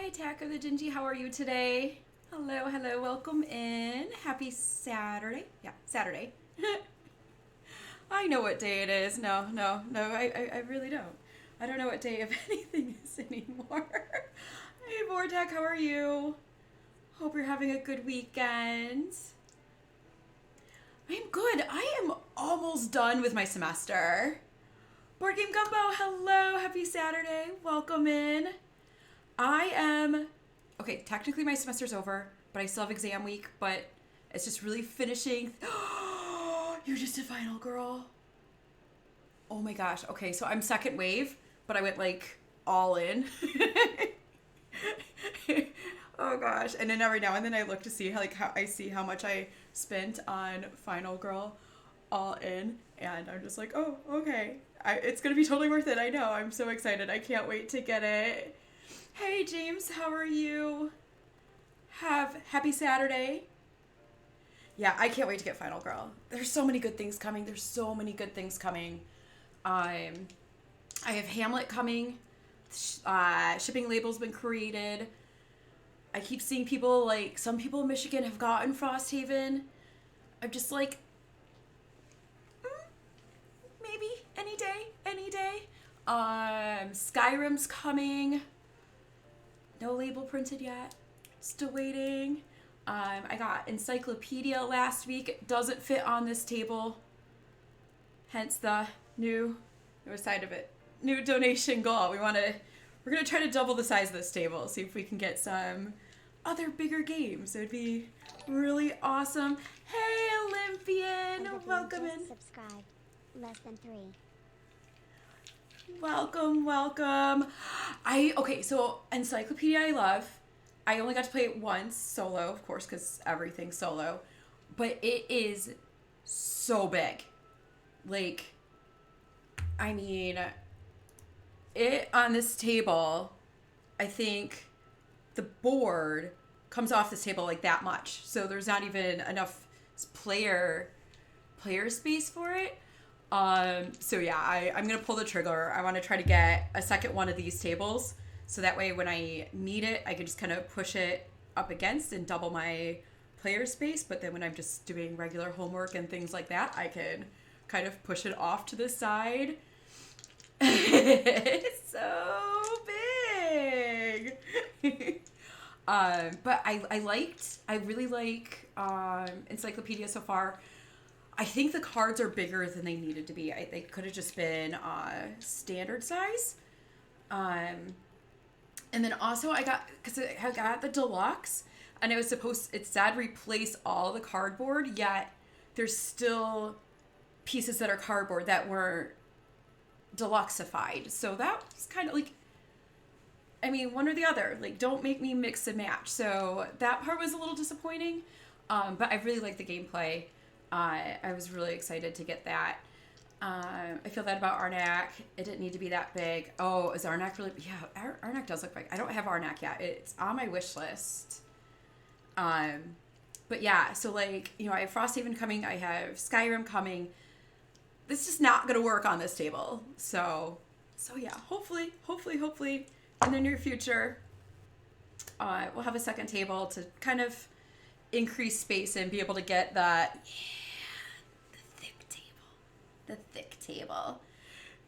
Hi, Attack of the Dingy. How are you today? Hello, hello. Welcome in. Happy Saturday. Yeah, Saturday. I know what day it is. No, I really don't. I don't know what day of anything is anymore. Hey, Vortek, how are you? Hope you're having a good weekend. I'm good. I am almost done with my semester. Board Game Gumbo, hello. Happy Saturday. Welcome in. I am, okay, technically my semester's over, but I still have exam week, but it's just really finishing. You just did final, girl. Oh my gosh. Okay, so I'm second wave, but I went like all in. Oh gosh. And then every now and then I look to see how I see how much I spent on final girl all in, and I'm just like, oh, okay. It's going to be totally worth it. I know. I'm so excited. I can't wait to get it. Hey James, how are you? Happy Saturday. Yeah, I can't wait to get Final Girl. There's so many good things coming. I have Hamlet coming. Shipping label's been created. I keep seeing people, like, some people in Michigan have gotten Frosthaven. I'm just like, maybe any day. Skyrim's coming. No label printed yet. Still waiting. I got Encyclopedia last week. It doesn't fit on this table. Hence the new side of it. New donation goal. We're gonna try to double the size of this table. See if we can get some other bigger games. It would be really awesome. Hey Olympian, welcome in. Subscribe. Less than 3. Welcome. So Encyclopedia I love. I only got to play it once, solo, of course, because everything's solo. But it is so big. Like, I mean, it on this table, I think the board comes off this table like that much. So there's not even enough player space for it. So yeah, I'm going to pull the trigger. I want to try to get a second one of these tables. So that way when I need it, I can just kind of push it up against and double my player space. But then when I'm just doing regular homework and things like that, I can kind of push it off to the side. It's so big. But I really like Encyclopedia so far. I think the cards are bigger than they needed to be. They could have just been standard size. And then also I got the deluxe, and it said replace all the cardboard, yet there's still pieces that are cardboard that weren't deluxeified. So that was kind of like, I mean, one or the other. Like, don't make me mix and match. So that part was a little disappointing. But I really like the gameplay. I was really excited to get that. I feel that about Arnak. It didn't need to be that big. Oh, is Arnak really? Yeah, Arnak does look big. I don't have Arnak yet. It's on my wish list. But yeah, so like, I have Frosthaven coming. I have Skyrim coming. This is just not going to work on this table. So yeah, hopefully in the near future, we'll have a second table to kind of increase space and be able to get that. The thick table.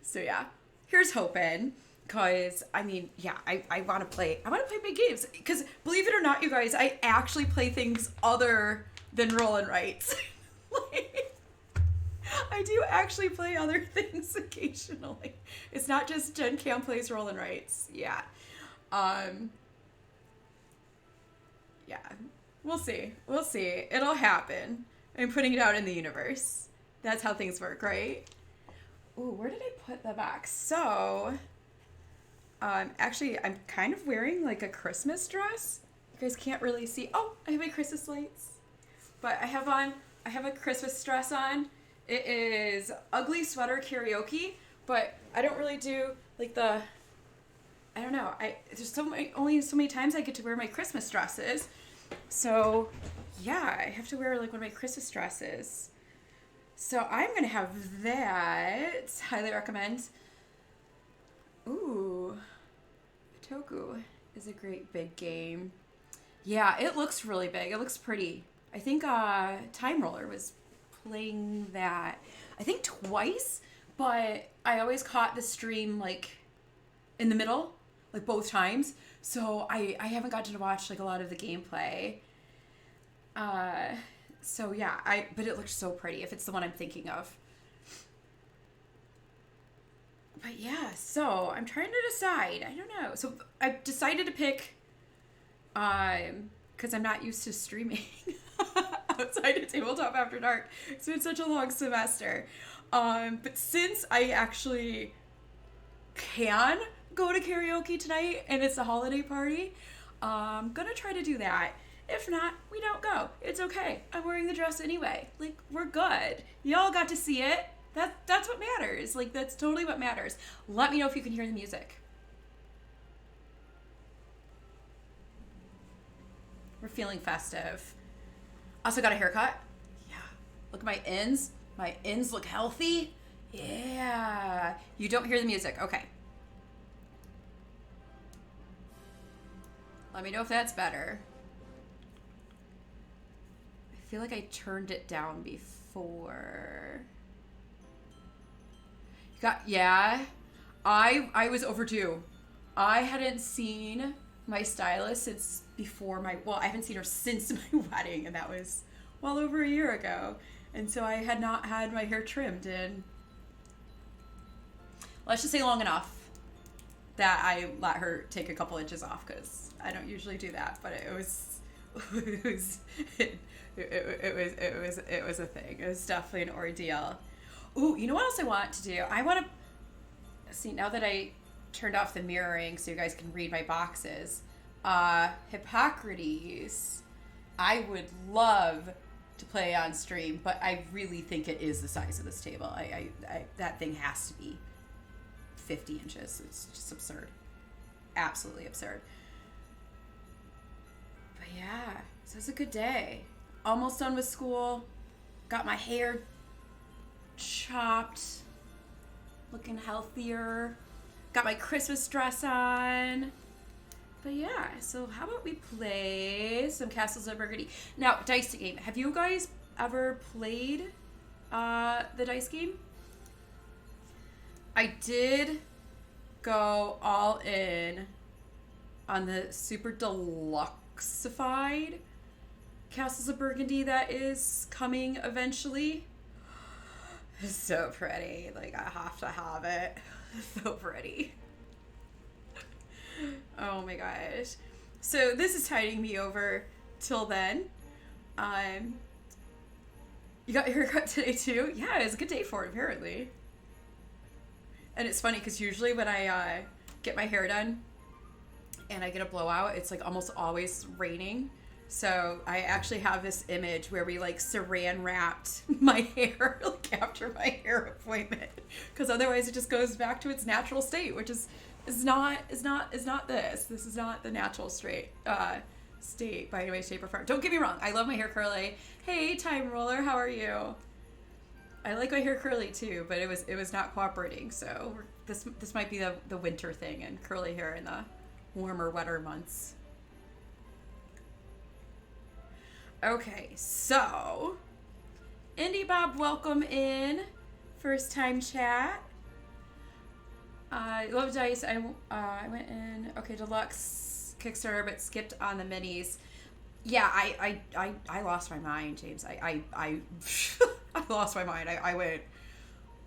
So yeah, here's hoping, because I mean, yeah, I want to play big games, because believe it or not, you guys, I actually play things other than roll and writes. Like, I do actually play other things occasionally. It's not just Gen Cam plays roll and writes. Yeah. Yeah, we'll see. It'll happen. I'm putting it out in the universe. That's how things work, right? Ooh, where did I put the box? So, actually, I'm kind of wearing like a Christmas dress. You guys can't really see. Oh, I have my Christmas lights. But I have a Christmas dress on. It is Ugly Sweater Karaoke, but I don't really do like I don't know. There's only so many times I get to wear my Christmas dresses. So, yeah, I have to wear like one of my Christmas dresses. So I'm going to have that. Highly recommend. Ooh. Toku. is a great big game. Yeah, it looks really big. It looks pretty. I think Time Roller was playing that, I think twice, but I always caught the stream like in the middle, like both times. So I haven't gotten to watch like a lot of the gameplay. So yeah, but it looks so pretty if it's the one I'm thinking of. But yeah, so I'm trying to decide. I don't know. So I've decided to pick, because I'm not used to streaming outside of Tabletop After Dark. It's been such a long semester. But since I actually can go to karaoke tonight and it's a holiday party, I'm gonna try to do that. If not, we don't go. It's okay. I'm wearing the dress anyway. Like, we're good. Y'all got to see it. That's what matters. Like, that's totally what matters. Let me know if you can hear the music. We're feeling festive. Also got a haircut. Yeah. Look at my ends. My ends look healthy. Yeah. You don't hear the music. Okay. Let me know if that's better. I feel like I turned it down before. Yeah. I was overdue. I hadn't seen my stylist since before I haven't seen her since my wedding, and that was well over a year ago. And so I had not had my hair trimmed in, let's just say, long enough that I let her take a couple inches off, because I don't usually do that, but it was a thing. It was definitely an ordeal. Ooh, you know what else I want to do? I want to see, now that I turned off the mirroring so you guys can read my boxes. Hippocrates, I would love to play on stream, but I really think it is the size of this table. I that thing has to be 50 inches. It's just absurd. Absolutely absurd. But yeah, so it's a good day. Almost done with school. Got my hair chopped. Looking healthier. Got my Christmas dress on. But yeah, so how about we play some Castles of Burgundy? Now, dice game. Have you guys ever played the dice game? I did go all in on the super deluxeified Castles of Burgundy that is coming eventually. It's so pretty. Like, I have to have it. So pretty. Oh my gosh. So this is tiding me over till then. You got your haircut today too? Yeah, it's a good day for it, apparently. And it's funny because usually when I get my hair done and I get a blowout, it's like almost always raining. So I actually have this image where we like saran wrapped my hair like after my hair appointment, because otherwise it just goes back to its natural state, which is not this. This is not the natural state by any way, shape, or form. Don't get me wrong. I love my hair curly. Hey, Time Roller, how are you? I like my hair curly too, but it was not cooperating. So this might be the winter thing, and curly hair in the warmer, wetter months. Okay, so Indie Bob, welcome in. First time chat. I love dice. I went in deluxe Kickstarter, but skipped on the minis. Yeah, I lost my mind, James. I I lost my mind. I went.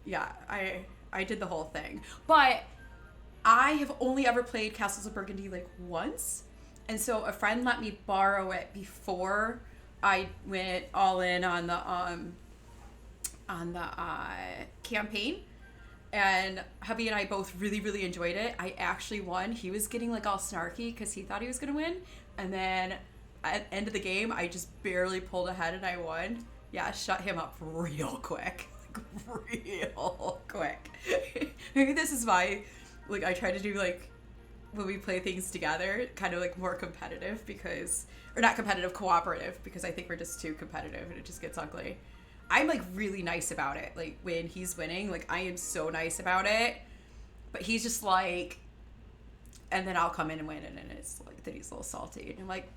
Yeah, I did the whole thing, but I have only ever played Castles of Burgundy like once, and so a friend let me borrow it before I went all in on the campaign. And hubby and I both really, really enjoyed it. I actually won. He was getting like all snarky because he thought he was going to win. And then at the end of the game, I just barely pulled ahead and I won. Yeah, shut him up real quick. Like, real quick. Maybe this is why, like, I try to do, like, when we play things together, kind of, like, more competitive because... Or not competitive, cooperative, because I think we're just too competitive and it just gets ugly. I'm, like, really nice about it. Like, when he's winning, like, I am so nice about it. But he's just, like, and then I'll come in and win, and it's like that he's a little salty, and I'm like,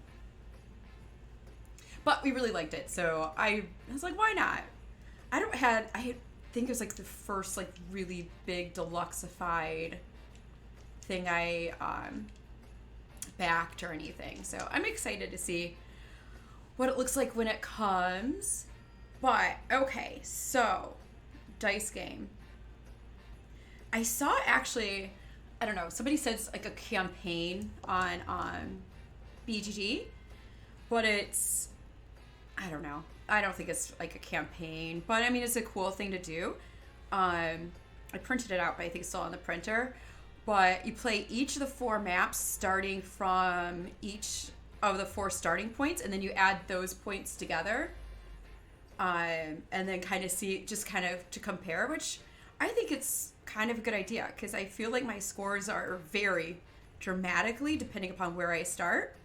but we really liked it, so I was like, why not? I think it was like the first like really big deluxeified thing I backed or anything, so I'm excited to see what it looks like when it comes. But okay, so dice game. I saw actually, I don't know, somebody says like a campaign on BGG, but it's, I don't know. I don't think it's like a campaign, but I mean, it's a cool thing to do. I printed it out, but I think it's still on the printer. But you play each of the 4 maps starting from each of the 4 starting points, and then you add those points together. And then kind of see, just kind of to compare, which I think it's kind of a good idea, because I feel like my scores are vary dramatically depending upon where I start.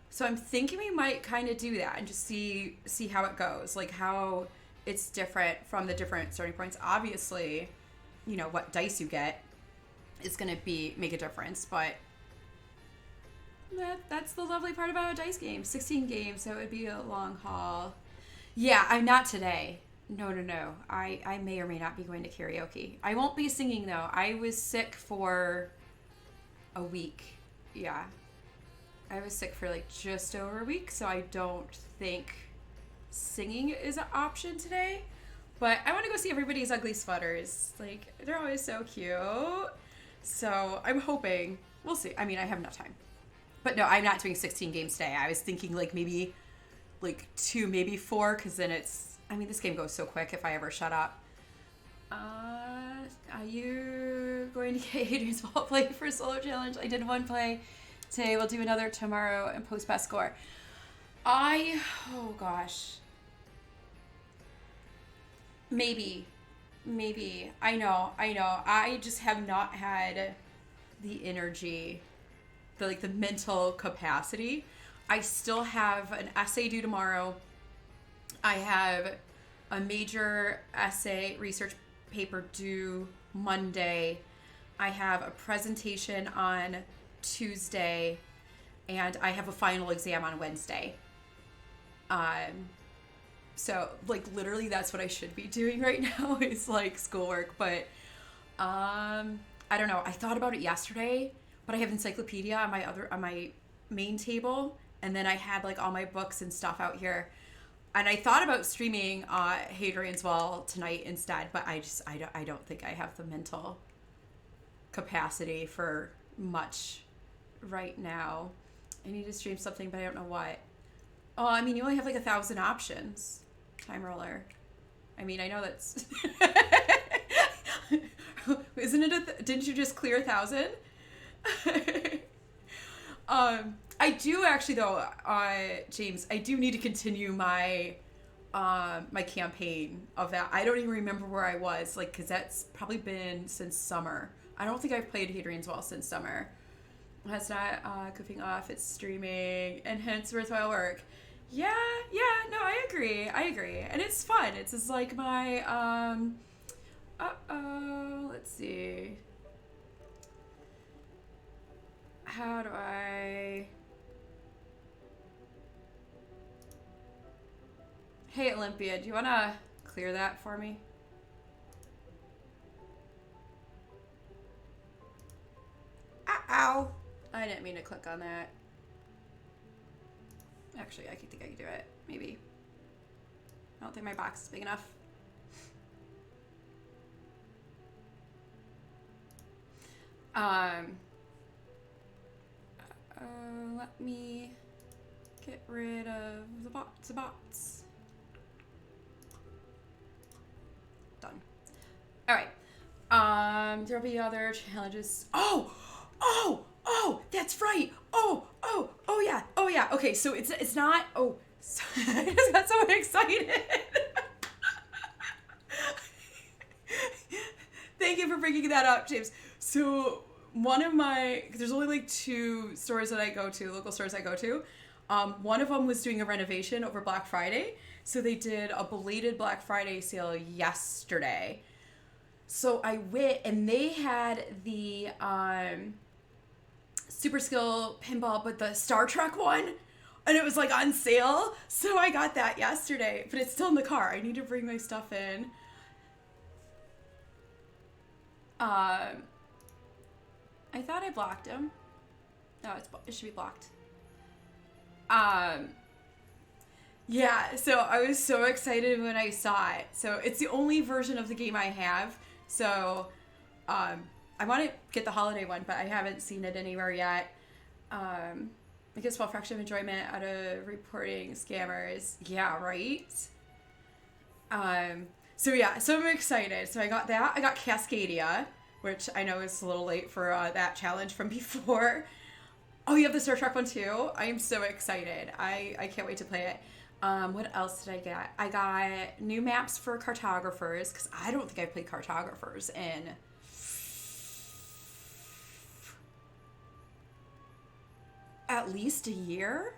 So I'm thinking we might kind of do that and just see how it goes, like how it's different from the different starting points. Obviously, you know, what dice you get is going to make a difference, but that's the lovely part about a dice game. 16 games, so it would be a long haul. Yeah, I'm not today. No. I may or may not be going to karaoke. I won't be singing, though. I was sick for a week. Yeah. I was sick for like just over a week, so I don't think singing is an option today. But I want to go see everybody's ugly sweaters. Like, they're always so cute. So I'm hoping. We'll see. I mean, I have enough time. But no, I'm not doing 16 games today. I was thinking like maybe like 2, maybe 4, because then it's, I mean, this game goes so quick if I ever shut up. Are you going to get Adrian's ball play for solo challenge? I did 1 play today. We'll do another tomorrow and post best score. Oh gosh. Maybe. I know. I just have not had the energy, the mental capacity. I still have an essay due tomorrow. I have a major essay research paper due Monday. I have a presentation on Tuesday, and I have a final exam on Wednesday. So like literally that's what I should be doing right now is like schoolwork, but I don't know. I thought about it yesterday, but I have encyclopedia on my main table, and then I had like all my books and stuff out here. And I thought about streaming Hadrian's Wall tonight instead, but I don't think I have the mental capacity for much right now. I need to stream something, but I don't know what. Oh, I mean, you only have like 1,000 options. Time roller. I mean, I know that's... Isn't it didn't you just clear 1,000? I do actually, though, James, I do need to continue my my campaign of that. I don't even remember where I was, like, because that's probably been since summer. I don't think I've played Hadrian's Wall since summer. It's not goofing off, it's streaming, and hence worthwhile work. Yeah, no, I agree. And it's fun. It's just like my, let's see. How do I... Hey, Olympia, do you want to clear that for me? Ow! I didn't mean to click on that. Actually, I think I can do it. Maybe. I don't think my box is big enough. Let me get rid of the bots. Done. All right. There'll be other challenges. Oh, that's right. Oh yeah. Okay, so it's not. Oh, I just got so excited. Thank you for bringing that up, James. So one of there's only like 2 stores that I go to, local stores I go to. One of them was doing a renovation over Black Friday. So they did a belated Black Friday sale yesterday. So I went, and they had the Super Skill Pinball, but the Star Trek one. And it was like on sale. So I got that yesterday, but it's still in the car. I need to bring my stuff in. I thought I blocked him. No, it should be blocked. Yeah, so I was so excited when I saw it. So it's the only version of the game I have. So I want to get the holiday one, but I haven't seen it anywhere yet. I guess small fraction of enjoyment out of reporting scammers. Yeah, right? So I'm excited. So I got that. I got Cascadia, which I know is a little late for that challenge from before. Oh, you have the Star Trek one too? I am so excited. I can't wait to play it. What else did I get? I got new maps for cartographers, because I don't think I've played cartographers in at least a year.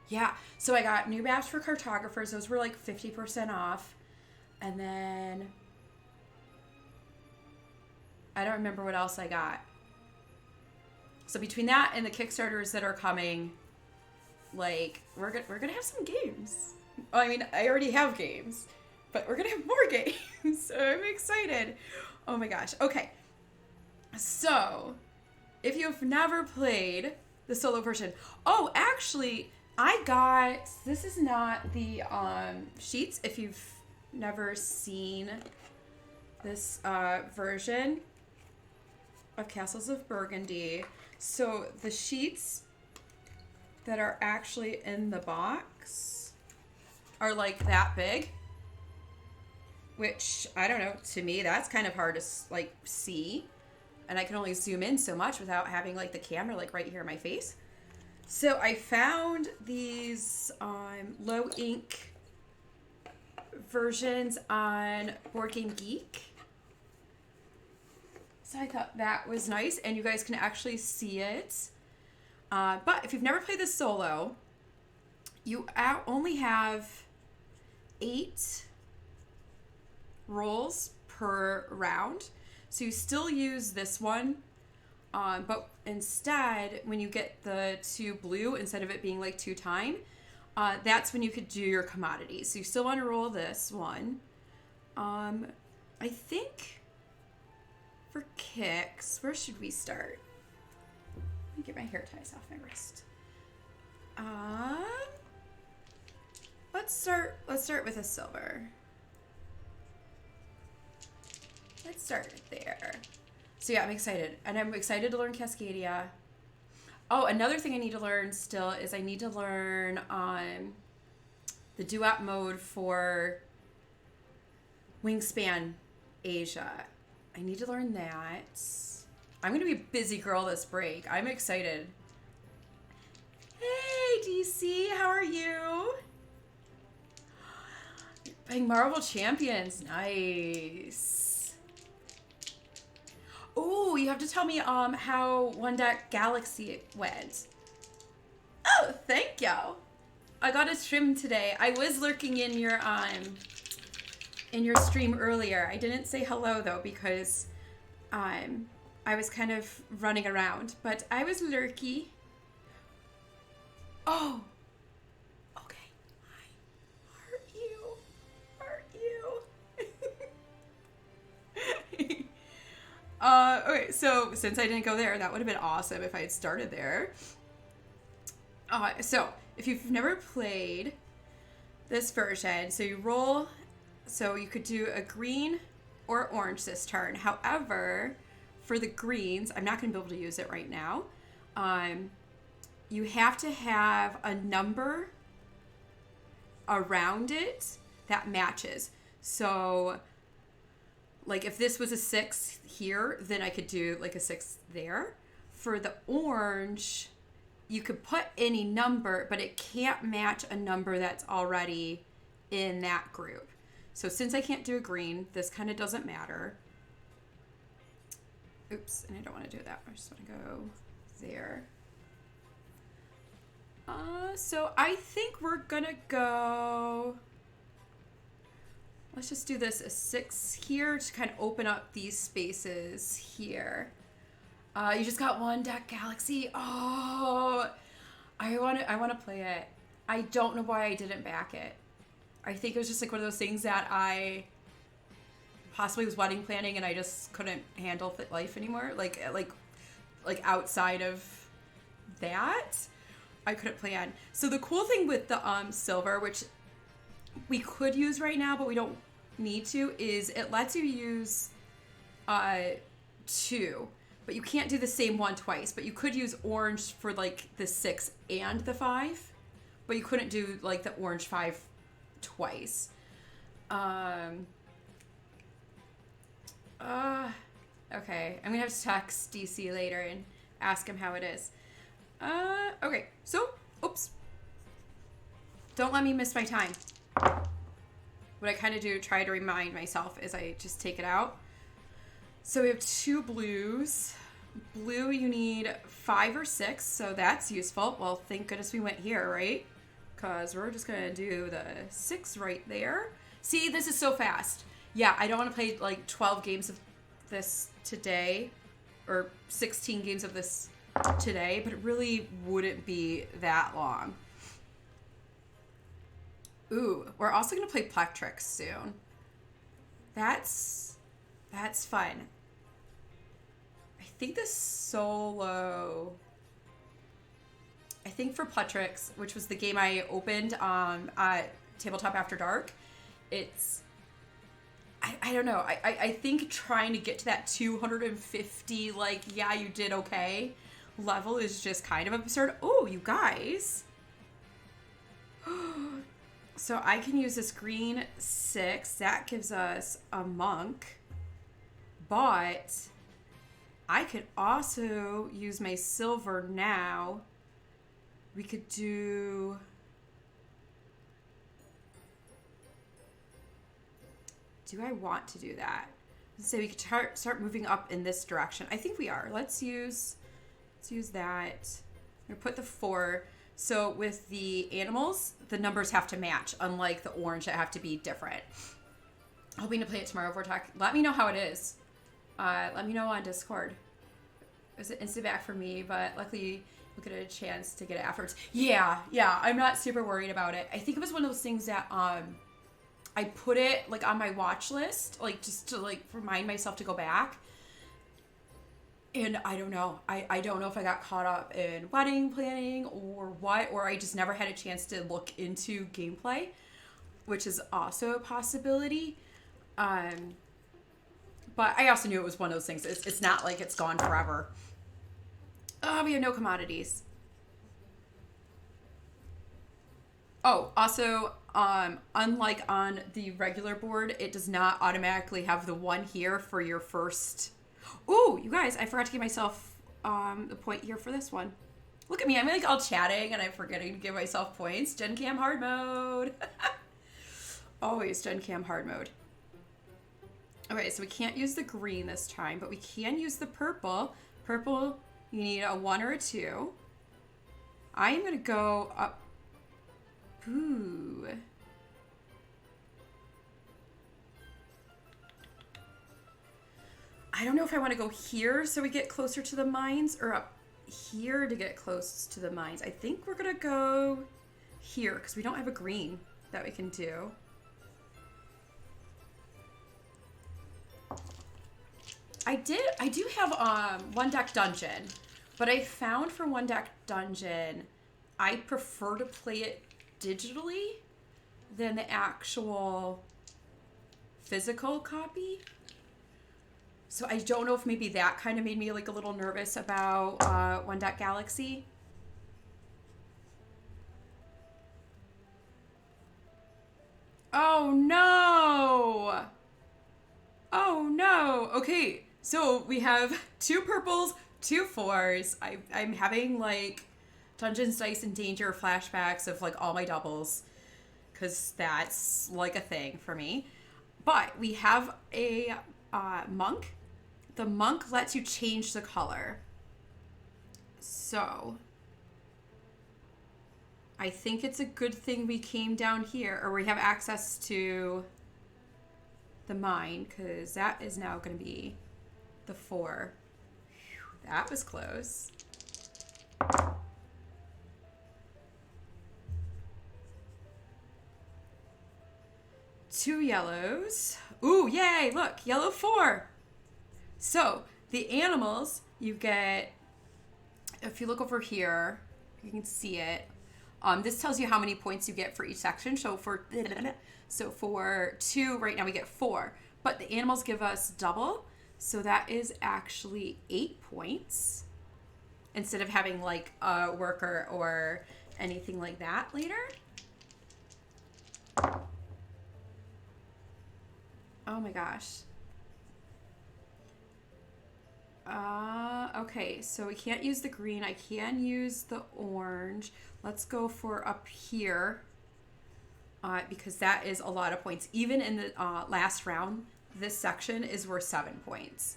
Yeah, so I got new maps for cartographers. Those were like 50% off. And then I don't remember what else I got. So between that and the Kickstarters that are coming, like, we're gonna have some games. I mean, I already have games, but we're gonna have more games. So I'm excited. Oh my gosh. Okay. So if you've never played the solo version, oh, actually, this is not the sheets. If you've never seen this version of Castles of Burgundy, so the sheets that are actually in the box are like that big, which, I don't know, to me that's kind of hard to like see, and I can only zoom in so much without having like the camera like right here in my face. So I found these low ink versions on Board Game Geek. So I thought that was nice, and you guys can actually see it. But if you've never played this solo, you only have 8 rolls per round. So you still use this one, but instead, when you get the 2 blue, instead of it being like 2 time, that's when you could do your commodities. So you still want to roll this one. I think for kicks, where should we start? Let me get my hair ties off my wrist. Let's start with a silver. Let's start there. So yeah, I'm excited. And I'm excited to learn Cascadia. Oh, another thing I need to learn still is I need to learn the duet mode for Wingspan Asia. I need to learn that. I'm going to be a busy girl this break. I'm excited. Hey, DC, how are you? You're playing Marvel Champions. Nice. Oh, you have to tell me how One Deck Galaxy went. Oh, thank you. I got a stream today. I was lurking in your stream earlier. I didn't say hello though because I was kind of running around, but I was lurky. Oh, okay. Hi. Are you? Okay, so since I didn't go there, that would have been awesome if I had started there. So if you've never played this version, so you roll, so you could do a green or orange this turn. However, for the greens, I'm not going to be able to use it right now. You have to have a number around it that matches. So, like if this was a 6 here, then I could do like a 6 there. For the orange, you could put any number, but it can't match a number that's already in that group. So since I can't do a green, this kind of doesn't matter. Oops, and I don't want to do that. I just want to go there. So I think we're gonna go, let's just do this a 6 here to kind of open up these spaces here. You just got one deck Galaxy. Oh, I want to play it. I don't know why I didn't back it. I think it was just like one of those things that I possibly was wedding planning and I just couldn't handle life anymore. Like outside of that, I couldn't plan. So the cool thing with the silver, which we could use right now, but we don't need to, is it lets you use two, but you can't do the same one twice. But you could use orange for like the 6 and the 5, but you couldn't do like the orange 5 twice. Okay, I'm gonna have to text DC later and ask him how it is. Okay, so, oops. Don't let me miss my time. What I kind of do, try to remind myself, is I just take it out. So we have 2 blues. Blue, you need 5 or 6, so that's useful. Well, thank goodness we went here, right? Because we're just going to do the 6 right there. See, this is so fast. Yeah, I don't want to play like 12 games of this today, or 16 games of this today, but it really wouldn't be that long. Ooh, we're also going to play Plectrix soon. That's fun. I think this solo... I think for Plectrix, which was the game I opened at Tabletop After Dark, it's... I don't know. I think trying to get to that 250, like, yeah, you did okay level is just kind of absurd. Oh, you guys. So I can use this green 6. That gives us a monk. But I could also use my silver now. We could do... Do I want to do that? Let's say we could start moving up in this direction. I think we are. Let's use that. I'm gonna put the 4. So with the animals, the numbers have to match, unlike the orange that have to be different. Hoping to play it tomorrow, Vortex. Let me know how it is. Let me know on Discord. It was an instant back for me, but luckily we'll get a chance to get it afterwards. Yeah, I'm not super worried about it. I think it was one of those things that I put it like on my watch list, like just to like remind myself to go back. And I don't know. I don't know if I got caught up in wedding planning or what, or I just never had a chance to look into gameplay, which is also a possibility. But I also knew it was one of those things. It's not like it's gone forever. We have no commodities. Oh, also, unlike on the regular board, it does not automatically have the 1 here for your first... Ooh, you guys, I forgot to give myself the point here for this one. Look at me, I'm like all chatting and I'm forgetting to give myself points. Gen Cam hard mode. Always Gen Cam hard mode. Okay, so we can't use the green this time, but we can use the purple. Purple, you need a 1 or a 2. I am going to go up. Ooh. I don't know if I want to go here so we get closer to the mines or up here to get close to the mines. I think we're going to go here because we don't have a green that we can do. I do have one deck dungeon, but I found for one deck dungeon, I prefer to play it digitally than the actual physical copy. So I don't know if maybe that kind of made me like a little nervous about One Deck Galaxy. Oh no! Oh no! Okay, so we have 2 purples, 2 4s. I'm having like Dungeons, Dice, and Danger flashbacks of like all my doubles, because that's like a thing for me. But we have a monk. The monk lets you change the color. So I think it's a good thing we came down here, or we have access to the mine, because that is now going to be the 4. That was close. Two yellows. Ooh, yay, look, yellow 4. So, the animals, you get, if you look over here, you can see it. This tells you how many points you get for each section. So for 2, right now we get 4. But the animals give us double. So that is actually 8 points. Instead of having like a worker or anything like that later. Oh my gosh. Okay, so we can't use the green. I can use the orange. Let's go for up here because that is a lot of points. Even in the last round, this section is worth 7 points.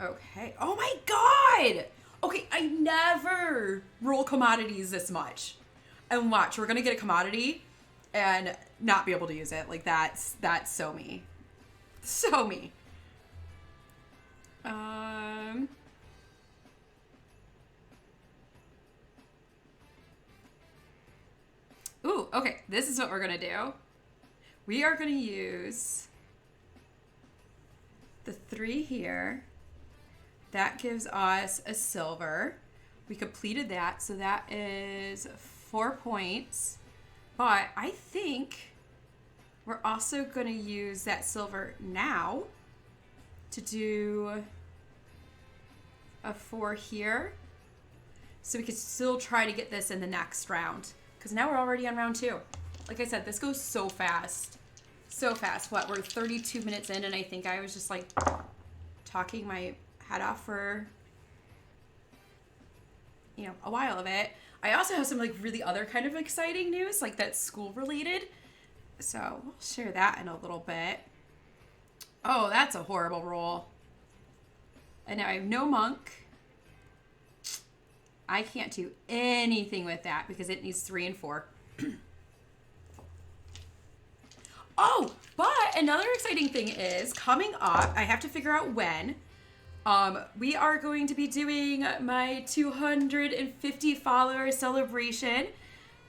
Okay. Oh my god! Okay, I never roll commodities this much. And watch, we're gonna get a commodity and not be able to use it. Like that's so me. So me. Ooh, okay. This is what we're gonna do. We are gonna use the 3 here. That gives us a silver. We completed that, so that is 4 points. But I think we're also going to use that silver now to do a 4 here. So we could still try to get this in the next round. Because now we're already on round 2. Like I said, this goes so fast. So fast. What, we're 32 minutes in and I think I was just like talking my head off for, you know, a while of it. I also have some like really other kind of exciting news, like that's school related. So we'll share that in a little bit. Oh, that's a horrible roll. And now I have no monk. I can't do anything with that because it needs 3 and 4. Oh, but another exciting thing is coming up. I have to figure out when. We are going to be doing my 250 follower celebration,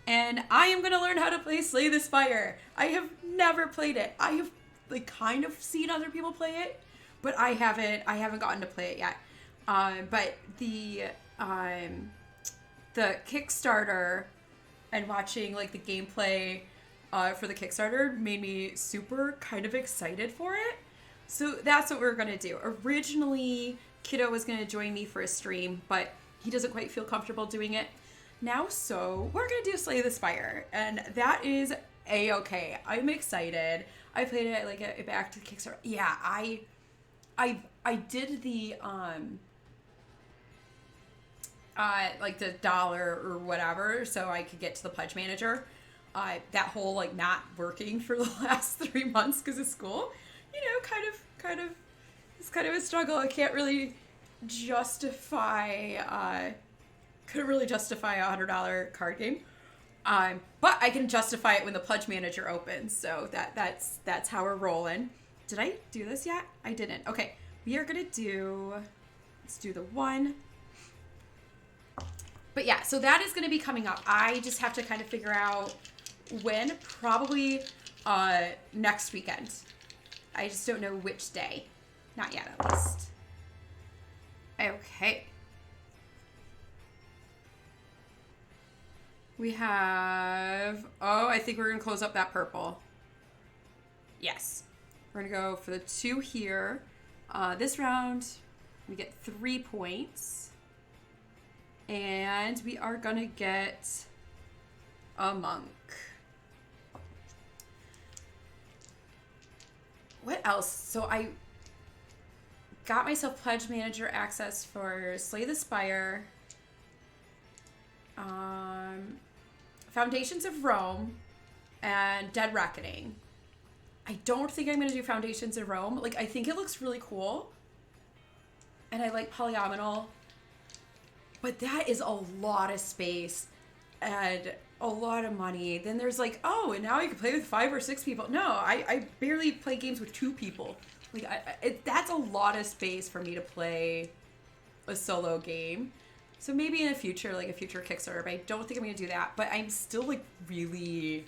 and I am going to learn how to play Slay the Spire. I have never played it. I have like kind of seen other people play it, but I haven't gotten to play it yet. But the Kickstarter and watching like the gameplay for the Kickstarter made me super kind of excited for it. So that's what we're going to do. Originally, Kiddo was going to join me for a stream, but he doesn't quite feel comfortable doing it now. So we're going to do Slay the Spire, and that is a-okay. I'm excited. I played it like back to the Kickstarter. Yeah, I did the like the $1 or whatever, so I could get to the pledge manager. That whole like not working for the last 3 months because of school. You know, it's kind of a struggle. I can't really justify, couldn't really justify a $100 card game. But I can justify it when the pledge manager opens. So that's how we're rolling. Did I do this yet? I didn't. Okay, we are gonna let's do the 1. But yeah, so that is gonna be coming up. I just have to kind of figure out when, probably next weekend. I just don't know which day. Not yet, at least. Okay. We have... Oh, I think we're going to close up that purple. Yes. We're going to go for the 2 here. This round, we get 3 points. And we are going to get a monk. What else? So I got myself pledge manager access for Slay the Spire, Foundations of Rome, and Dead Reckoning. I don't think I'm going to do Foundations of Rome. Like, I think it looks really cool, and I like polyomino, but that is a lot of space and a lot of money. Then there's like, oh, and now you can play with 5 or 6 people. No, I barely play games with 2 people. Like, that's a lot of space for me to play a solo game. So maybe in the future, like a future Kickstarter, but I don't think I'm going to do that. But I'm still, like, really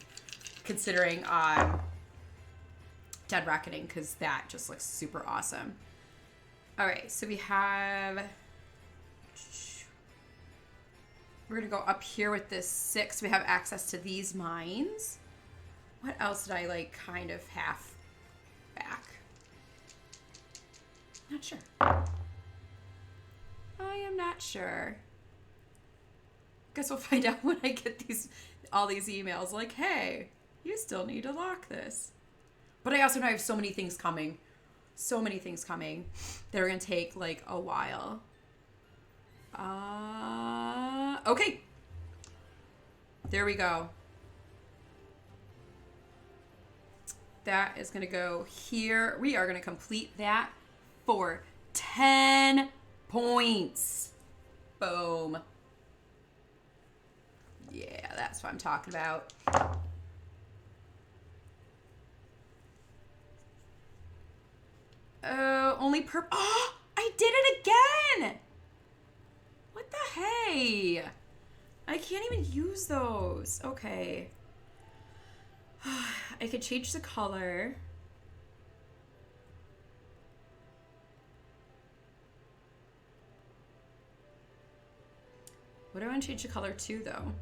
considering Dead Reckoning because that just looks super awesome. All right, so we have... We're going to go up here with this 6. We have access to these mines. What else did I, like, kind of half back? Not sure. I am not sure. Guess we'll find out when I get all these emails like, hey, you still need to lock this. But I also know I have so many things coming. So many things coming that are going to take, like, a while. Okay. There we go. That is going to go here. We are going to complete that for 10 points. Boom. Yeah, that's what I'm talking about. Only Oh, I did it again! What the hey? I can't even use those. Okay. I could change the color. What do I want to change the color to, though?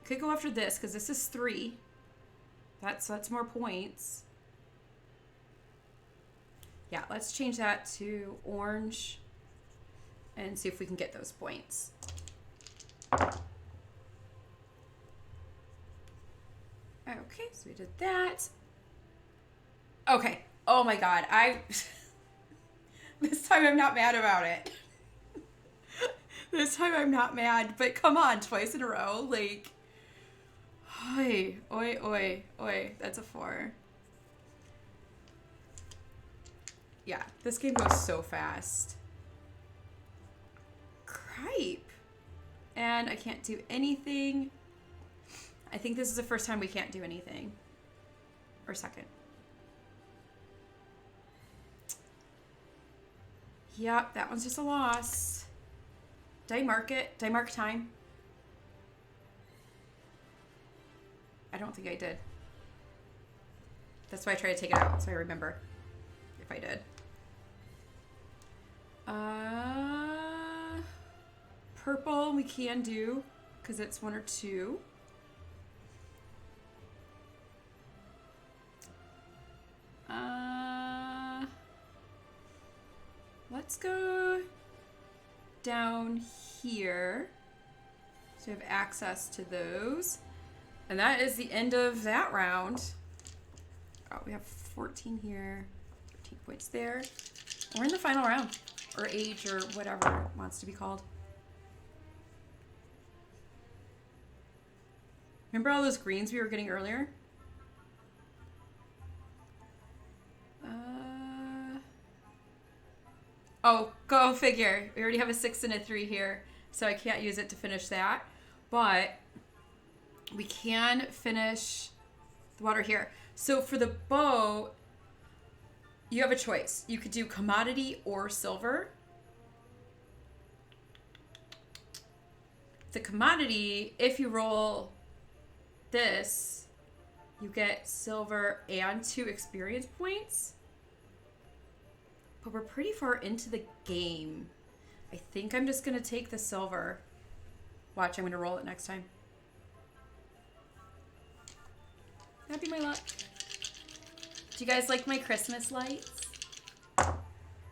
Could go after this, because this is 3. That's more points. Yeah, let's change that to orange and see if we can get those points. Okay, so we did that. Okay. Oh my god. This time I'm not mad about it. This time I'm not mad, but come on, twice in a row. Like, oi, oi, oi, oi. That's a 4. Yeah, this game goes so fast. Cripe. And I can't do anything. I think this is the first time we can't do anything. Or second. Yep, that one's just a loss. Did I mark it? Did I mark time? I don't think I did. That's why I try to take it out, so I remember if I did. Purple we can do, because it's 1 or 2. Let's go down here. So we have access to those. And that is the end of that round. Oh, we have 14 here. 13 points there. We're in the final round. Or age, or whatever it wants to be called. Remember all those greens we were getting earlier? Oh, go figure. We already have a 6 and a 3 here, so I can't use it to finish that. But we can finish the water here. So for the bow, you have a choice. You could do commodity or silver. The commodity, if you roll this, you get silver and 2 experience points. But we're pretty far into the game. I think I'm just going to take the silver. Watch, I'm going to roll it next time. That'd be my luck. Do you guys like my Christmas lights?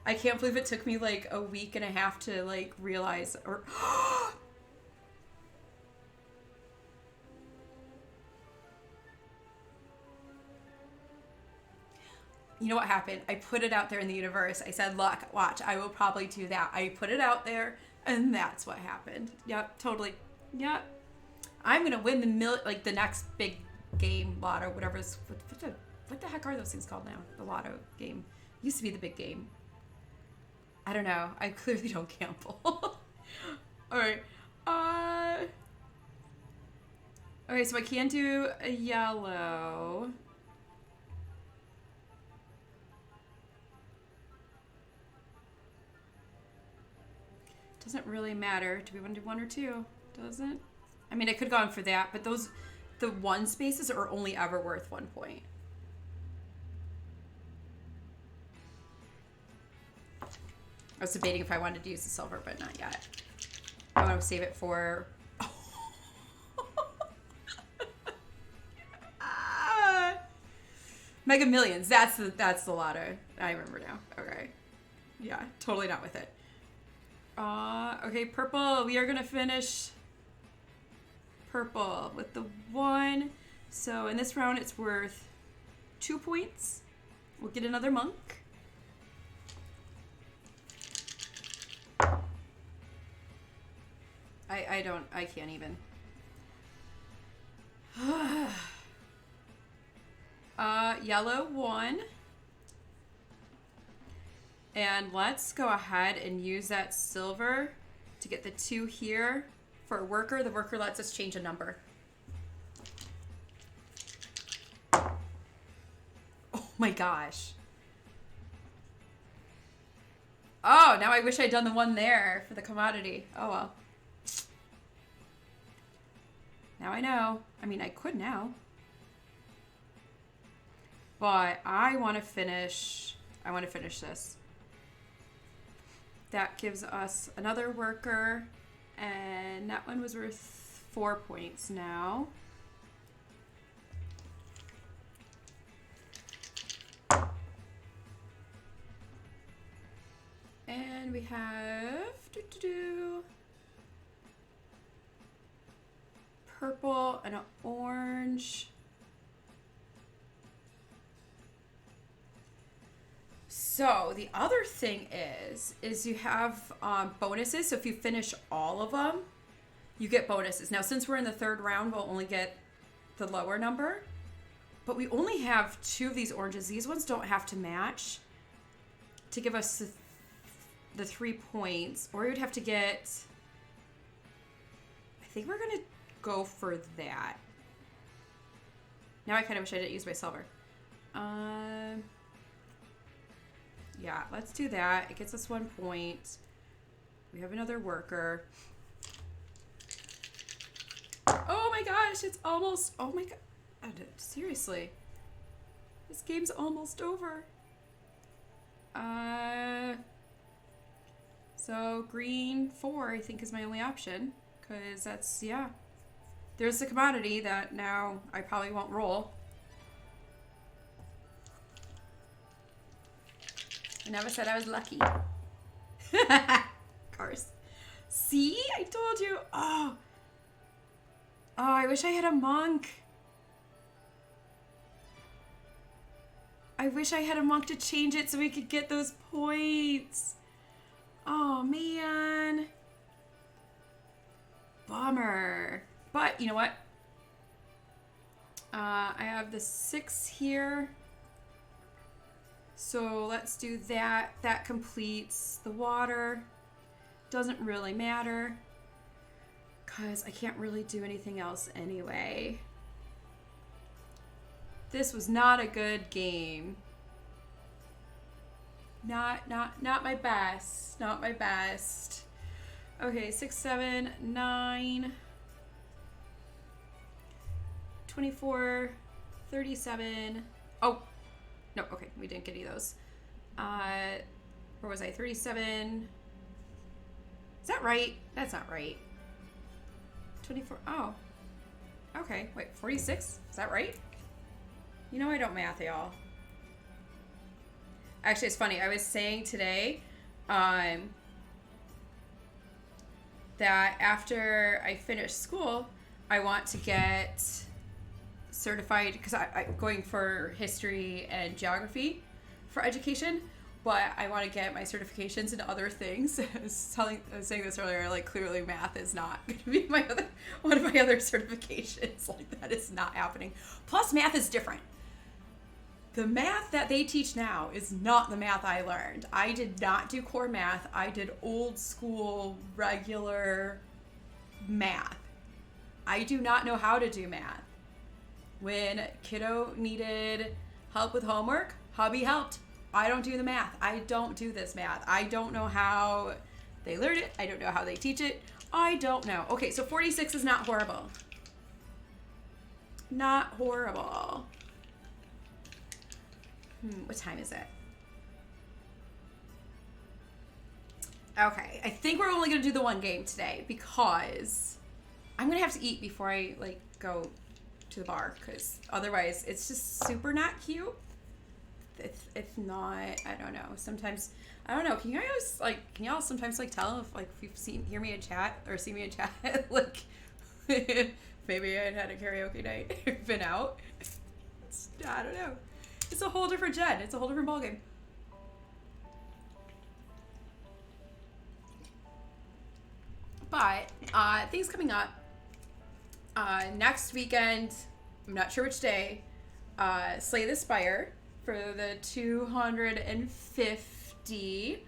I can't believe it took me like a week and a half to like realize, or you know what happened? I put it out there in the universe. I said, look, watch, I will probably do that. I put it out there, and that's what happened. Yep, totally. Yep. I'm going to win the next big game, lotto, whatever's, what the heck are those things called now? The lotto game. Used to be the big game. I don't know. I clearly don't gamble. All right. Okay, so I can do a yellow. Doesn't really matter. Do we want to do 1 or 2? Doesn't? I mean, I could have gone for that, but the 1 spaces are only ever worth 1 point. I was debating if I wanted to use the silver, but not yet. I want to save it for... Mega Millions. That's the lotto. I remember now. Okay. Yeah, totally not with it. Okay, purple. We are going to finish purple with the 1. So in this round, it's worth 2 points. We'll get another monk. I can't even. Yellow 1. And let's go ahead and use that silver to get the 2 here for a worker. The worker lets us change a number. Oh my gosh. Oh, now I wish I'd done the 1 there for the commodity. Oh well. Now I know. I mean, I could now. But I want to finish this. That gives us another worker, and that one was worth 4 points now. And we have purple and an orange. So the other thing is you have bonuses. So if you finish all of them, you get bonuses. Now, since we're in the 3rd round, we'll only get the lower number. But we only have 2 of these oranges. These ones don't have to match to give us the 3 points. Or you'd have to get... I think we're going to go for that. Now I kind of wish I didn't use my silver. Yeah, let's do that. It gets us 1 point. We have another worker. Oh my gosh, it's almost... Oh my god. Seriously. This game's almost over. So green 4, I think, is my only option. Because that's, yeah. There's the commodity that now I probably won't roll. I never said I was lucky. Of course. See? I told you. Oh. Oh, I wish I had a monk. I wish I had a monk to change it so we could get those points. Oh, man. Bummer. But, you know what? I have the 6 here. So let's do that. That completes the water. Doesn't really matter because I can't really do anything else anyway. This was not a good game. Not my best. Not my best. Okay, 6, 7, 9, 24, 37. Oh. No, okay, we didn't get any of those. Where was I? 37. Is that right? That's not right. 24. Oh. Okay, wait, 46? Is that right? You know I don't math, y'all. Actually, it's funny. I was saying today that after I finish school, I want to get certified because I'm going for history and geography for education, but I want to get my certifications in other things. I was saying this earlier, like clearly math is not going to be one of my other certifications. Like that is not happening. Plus math is different. The math that they teach now is not the math I learned. I did not do core math. I did old school regular math. I do not know how to do math. When kiddo needed help with homework, hubby helped. I don't do the math. I don't do this math. I don't know how they learn it. I don't know how they teach it. I don't know. Okay, so 46 is not horrible. Not horrible. What time is it? Okay, I think we're only gonna do the one game today because I'm gonna have to eat before I like go to the bar, because otherwise it's just super not cute. It's not. I don't know. Sometimes I don't know. Can y'all sometimes like tell if you've hear me in chat or see me in chat like maybe I had a karaoke night, been out. I don't know. It's a whole different gen. It's a whole different ballgame. But things coming up. Next weekend, I'm not sure which day, Slay the Spire for the 250.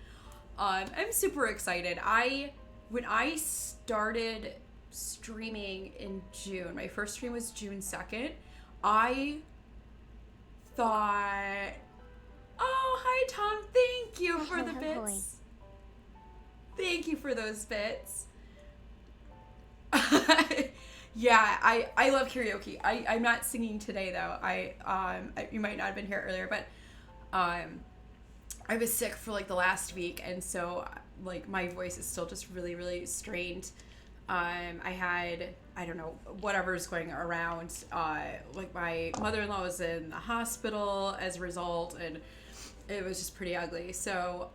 I'm super excited. When I started streaming in June, my first stream was June 2nd, I thought, oh, hi Tom, thank you for the bits. Thank you for those bits. Yeah, I love karaoke. I'm not singing today though. You might not have been here earlier, but I was sick for like the last week, and so like my voice is still just really, really strained. I don't know, whatever's going around. Like my mother-in-law was in the hospital as a result, and it was just pretty ugly. So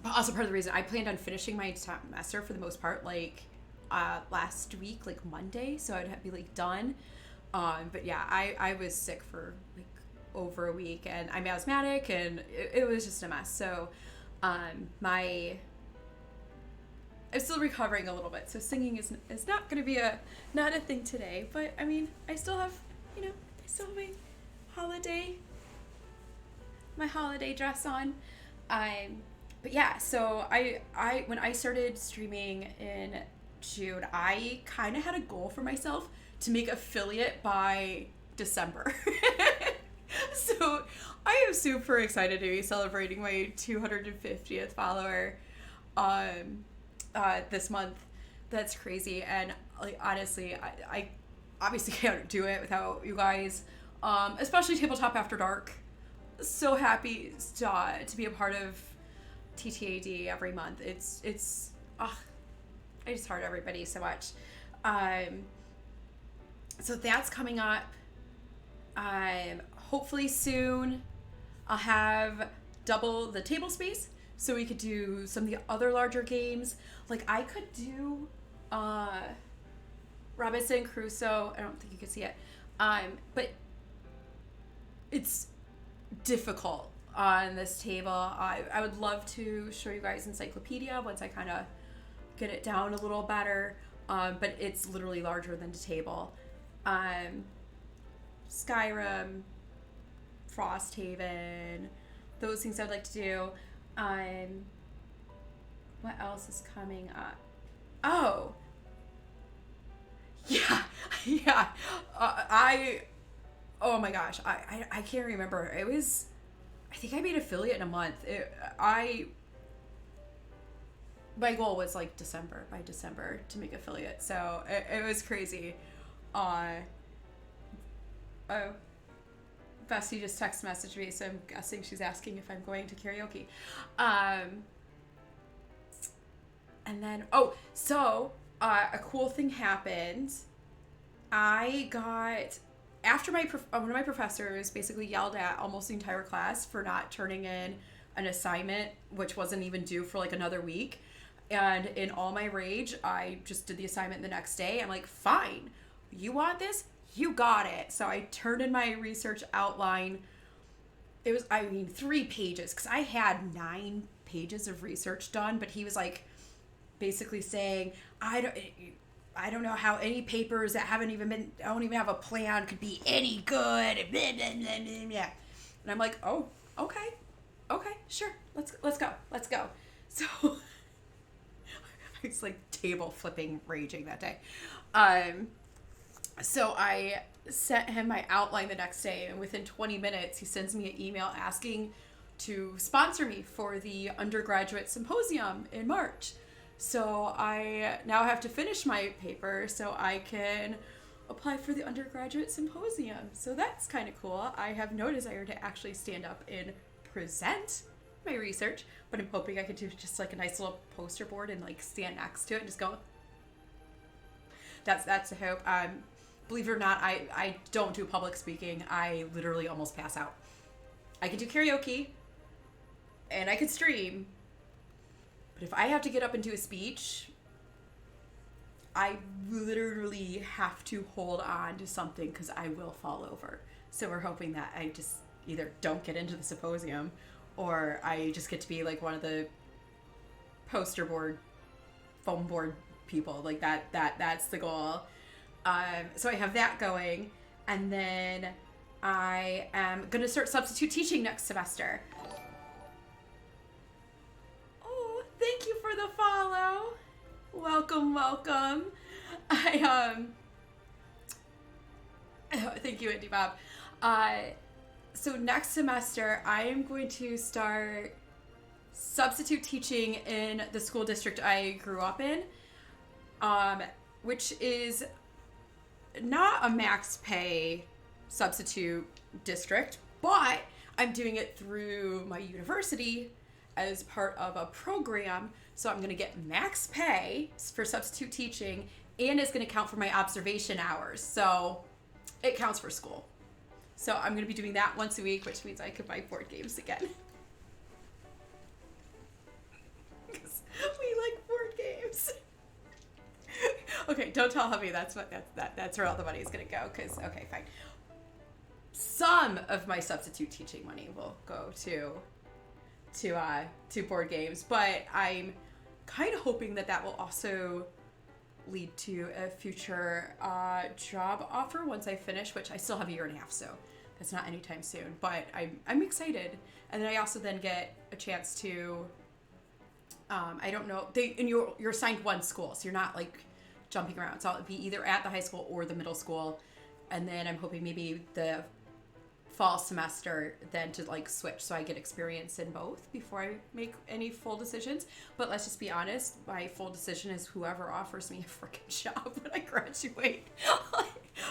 but also part of the reason I planned on finishing my semester for the most part, like last week, like Monday, so I'd be like done. But yeah, I was sick for like over a week, and I'm asthmatic, and it was just a mess. So I'm still recovering a little bit, so singing is not going to be not a thing today. But I mean, I still have my holiday dress on. But yeah, so I when I started streaming in June, I kind of had a goal for myself to make affiliate by December. So I am super excited to be celebrating my 250th follower this month. That's crazy. And like honestly, I obviously can't do it without you guys, especially Tabletop After Dark. So happy to be a part of TTAD every month. It's I just heart everybody so much. So that's coming up. Hopefully soon I'll have double the table space so we could do some of the other larger games. Like I could do Robinson Crusoe. I don't think you can see it. But it's difficult on this table. I would love to show you guys Encyclopedia once I kind of get it down a little better, but it's literally larger than the table. Skyrim, Frosthaven, those things I'd like to do. What else is coming up? Oh, yeah. Oh my gosh, I can't remember. I think I made affiliate in a month. My goal was like by December to make affiliate. So it was crazy. Bessie just text messaged me, so I'm guessing she's asking if I'm going to karaoke. And then, a cool thing happened. I got, after one of my professors basically yelled at almost the entire class for not turning in an assignment, which wasn't even due for like another week. And in all my rage, I just did the assignment the next day. I'm like, fine, you want this? You got it. So I turned in my research outline. It was, 3 pages, because I had 9 pages of research done, but he was like basically saying, I don't know how any papers that don't even have a plan could be any good. And I'm like, oh, okay, sure, let's go. So I was like table flipping, raging that day. So I sent him my outline the next day, and within 20 minutes, he sends me an email asking to sponsor me for the undergraduate symposium in March. So I now have to finish my paper so I can apply for the undergraduate symposium. So that's kind of cool. I have no desire to actually stand up and present my research, but I'm hoping I could do just like a nice little poster board and like stand next to it and just go. That's the hope. Believe it or not, I don't do public speaking. I literally almost pass out. I can do karaoke and I could stream, but if I have to get up and do a speech, I literally have to hold on to something because I will fall over. So we're hoping that I just either don't get into the symposium or I just get to be like one of the poster board, foam board people. Like that's the goal. So I have that going, and then I am going to start substitute teaching next semester. Oh, thank you for the follow. Welcome. Thank you, Andy Bob. So next semester, I am going to start substitute teaching in the school district I grew up in, which is not a max pay substitute district, but I'm doing it through my university as part of a program. So I'm going to get max pay for substitute teaching, and it's going to count for my observation hours. So it counts for school. So I'm going to be doing that once a week, which means I could buy board games again. Because we like board games. Okay, don't tell hubby that's where all the money is going to go. Because, okay, fine. Some of my substitute teaching money will go to board games, but I'm kind of hoping that will also lead to a future job offer once I finish, which I still have a year and a half, so that's not anytime soon. But I'm excited, and then I also then get a chance to I don't know, you're assigned one school, so you're not like jumping around. So I'll be either at the high school or the middle school, and then I'm hoping maybe the fall semester then to like switch so I get experience in both before I make any full decisions. But let's just be honest, my full decision is whoever offers me a freaking job when I graduate.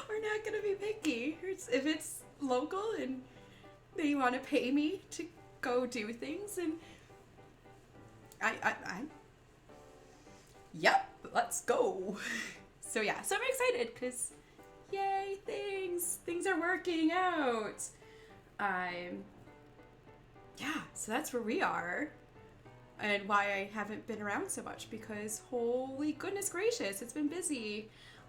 We're not gonna be picky. If it's local and they want to pay me to go do things, and yep, let's go. So yeah, so I'm excited because yay, things are working out. Yeah, so that's where we are, and why I haven't been around so much, because holy goodness gracious, it's been busy.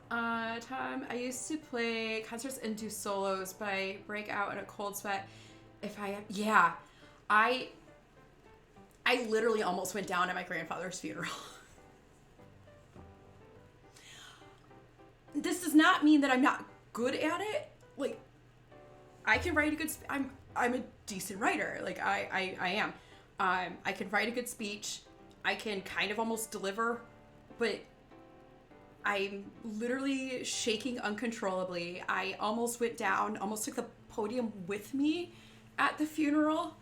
Tom, I used to play concerts and do solos, but I break out in a cold sweat if I literally almost went down at my grandfather's funeral. This does not mean that I'm not good at it. Like, I can write a good I'm a decent writer. Like, I am. I can write a good speech. I can kind of almost deliver, but I'm literally shaking uncontrollably. I almost went down, almost took the podium with me at the funeral.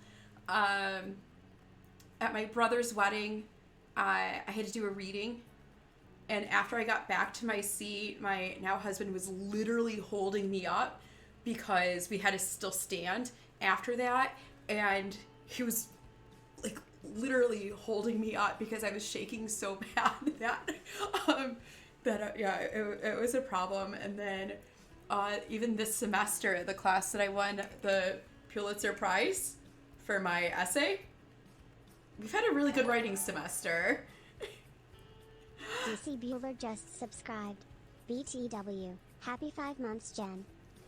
At my brother's wedding, I had to do a reading. And after I got back to my seat, my now husband was literally holding me up because we had to still stand after that. And he was like literally holding me up because I was shaking so bad that it was a problem. And then even this semester, the class that I won the Pulitzer Prize for my essay, we've had a really good writing semester. DC Bueller just subscribed. BTW. Happy 5 months, Jen.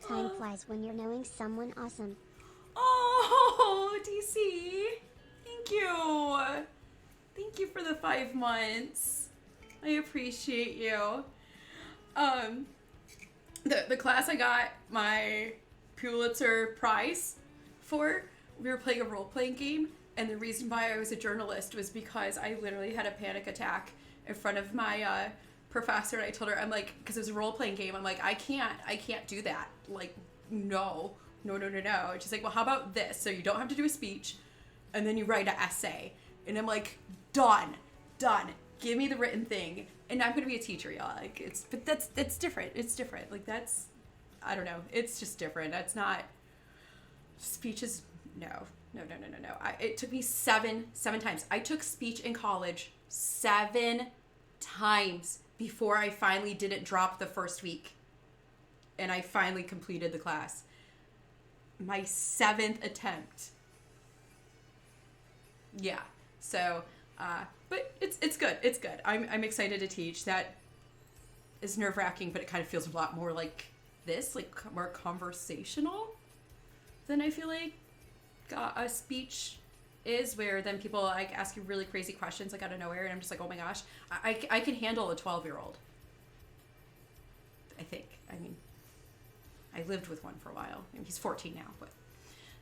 Time flies when you're knowing someone awesome. Oh, DC. Thank you. Thank you for the 5 months. I appreciate you. The class I got my Pulitzer Prize for, we were playing a role-playing game, and the reason why I was a journalist was because I literally had a panic attack in front of my professor, and I told her, I'm like, because it was a role-playing game, I'm like, I can't do that. Like, no. And she's like, well, how about this? So you don't have to do a speech, and then you write an essay. And I'm like, done. Give me the written thing. And I'm going to be a teacher, y'all. Like, that's different. It's different. Like, that's, I don't know. It's just different. That's not, speeches, no. It took me seven times. I took speech in college 7 times before I finally didn't drop the first week. And I finally completed the class. My 7th attempt. Yeah. So, but it's good. It's good. I'm excited to teach. That is nerve-wracking, but it kind of feels a lot more like this, like more conversational than I feel like a speech is, where then people like ask you really crazy questions like out of nowhere, and I'm just like, oh my gosh, I can handle a 12-year-old. I think. I mean, I lived with one for a while. I mean, he's 14 now, but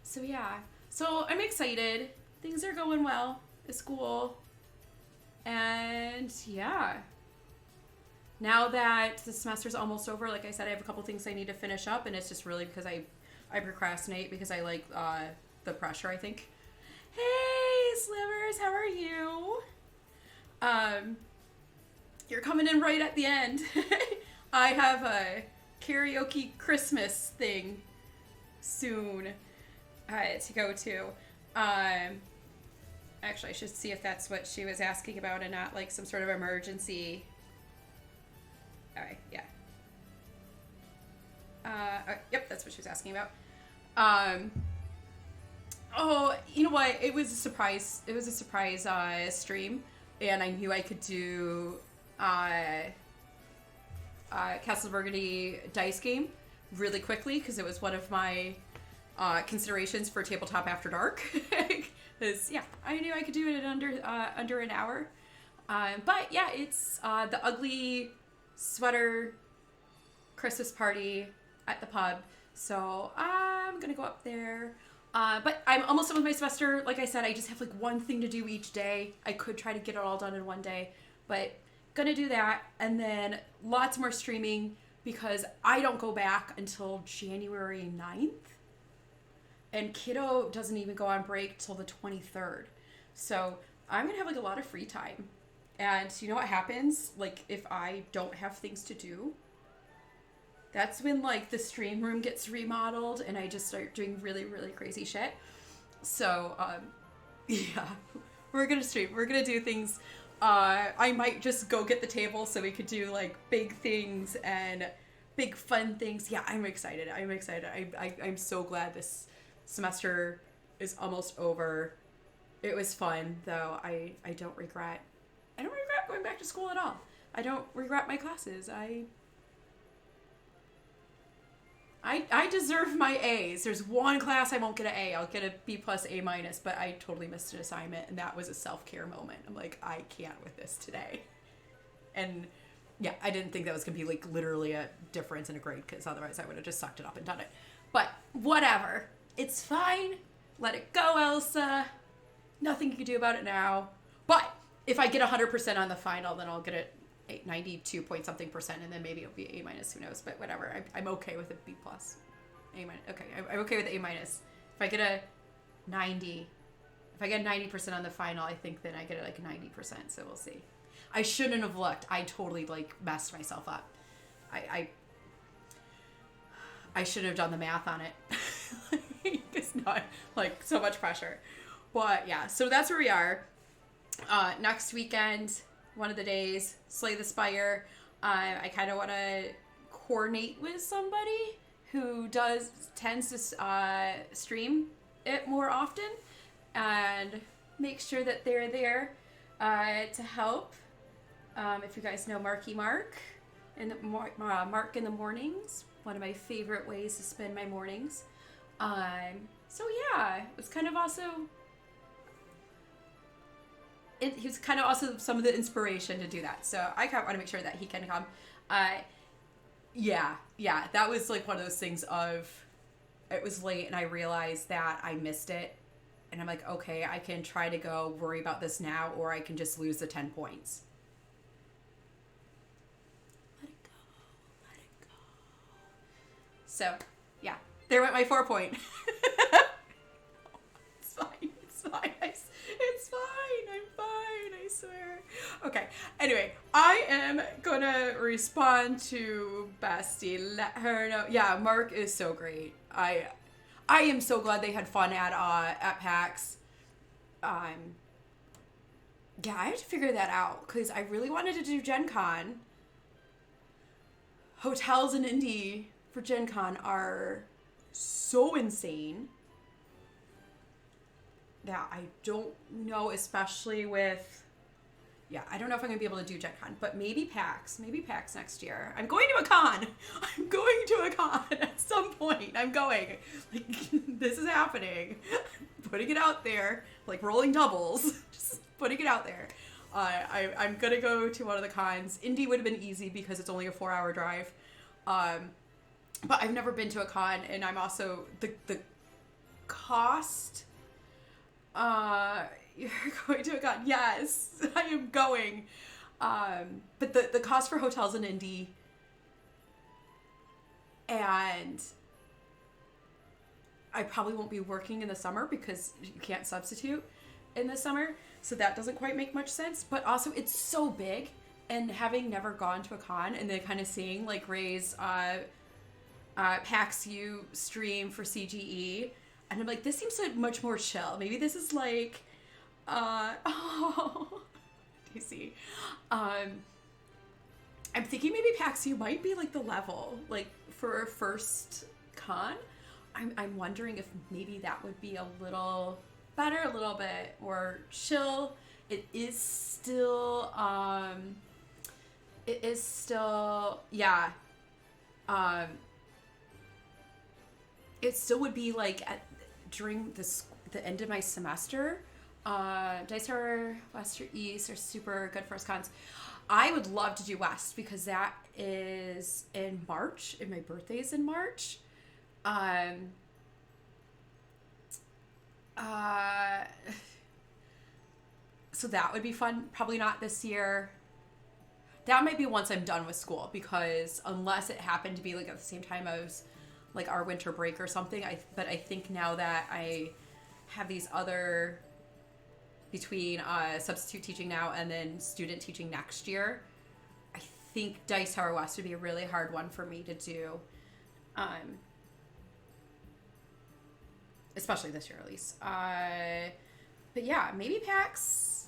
so yeah. So I'm excited. Things are going well at school, and yeah. Now that the semester's almost over, like I said, I have a couple things I need to finish up, and it's just really because I procrastinate because I like the pressure, I think. Hey, Slivers, how are you? You're coming in right at the end. I have a karaoke Christmas thing soon to go to. Actually, I should see if that's what she was asking about and not like some sort of emergency. All right, yeah. Yep, that's what she was asking about. Oh, you know what? It was a surprise. It was a surprise stream, and I knew I could do Castles of Burgundy dice game really quickly because it was one of my considerations for Tabletop After Dark. Because yeah, I knew I could do it in under an hour. But yeah, it's the ugly sweater Christmas party at the pub. So I'm gonna go up there. But I'm almost done with my semester. Like I said, I just have like one thing to do each day. I could try to get it all done in one day, but gonna do that. And then lots more streaming because I don't go back until January 9th. And kiddo doesn't even go on break till the 23rd. So I'm gonna have like a lot of free time. And you know what happens? Like if I don't have things to do, that's when like the stream room gets remodeled and I just start doing really, really crazy shit. So, yeah, we're gonna stream. We're gonna do things. I might just go get the table so we could do like big things and big fun things. Yeah, I'm excited. I'm so glad this semester is almost over. It was fun though. I don't regret going back to school at all. I don't regret my classes. I deserve my A's. There's one class I won't get an A. I'll get a B plus A minus, but I totally missed an assignment, and that was a self-care moment. I'm like, I can't with this today. And yeah, I didn't think that was gonna be like literally a difference in a grade, because otherwise I would have just sucked it up and done it. But whatever. It's fine. Let it go, Elsa. Nothing you can do about it now. But if I get 100% on the final, then I'll get it 92 point something percent, and then maybe it'll be A minus, who knows, but whatever. I'm okay with a B plus. A minus. Okay, I'm okay with A minus. If I get a 90, if I get 90% on the final, I think then I get it like 90%, so we'll see. I shouldn't have looked. I totally like messed myself up. I shouldn't have done the math on it. It's not like so much pressure. But yeah, so that's where we are. Next weekend, one of the days, Slay the Spire. I kind of want to coordinate with somebody who tends to stream it more often and make sure that they're there to help. If you guys know Marky Mark and Mark in the Mornings, one of my favorite ways to spend my mornings. So yeah, it was kind of also. He was kind of also some of the inspiration to do that. So I kind of want to make sure that he can come. Yeah, that was like one of those things of, it was late and I realized that I missed it. And I'm like, okay, I can try to go worry about this now, or I can just lose the 10 points. So, yeah. There went my 4 point. It's fine. It's fine. It's fine. I'm fine. I swear. Okay. Anyway, I am gonna respond to Bestie. Let her know. Yeah, Mark is so great. I am so glad they had fun at PAX. Yeah, I have to figure that out because I really wanted to do Gen Con. Hotels in Indy for Gen Con are so insane that I don't know, especially with, yeah, I don't know if I'm going to be able to do Gen Con, but maybe PAX next year. I'm going to a con. I'm going to a con at some point. I'm going. Like, this is happening. Putting it out there, like rolling doubles, just putting it out there. I'm going to go to one of the cons. Indy would have been easy because it's only a 4-hour drive. But I've never been to a con, and I'm also, the cost, you're going to a con. Yes, I am going. But the cost for hotels in Indy, and I probably won't be working in the summer because you can't substitute in the summer. So that doesn't quite make much sense. But also it's so big, and having never gone to a con and then kind of seeing like Ray's PAX U stream for CGE, and I'm like, this seems so much more chill. Maybe this is like, oh, do you see? I'm thinking maybe PAX U might be like the level, like for a first con. I'm wondering if maybe that would be a little better, a little bit more chill. It is still, yeah. It still would be like during the end of my semester. Dice Tower West or East are super good first cons. I would love to do West because that is in March, and my birthday's in March. So that would be fun. Probably not this year. That might be once I'm done with school, because unless it happened to be like at the same time as like our winter break or something. But I think now that I have these other, between substitute teaching now and then student teaching next year, I think Dice Tower West would be a really hard one for me to do. Especially this year at least. But yeah, maybe PAX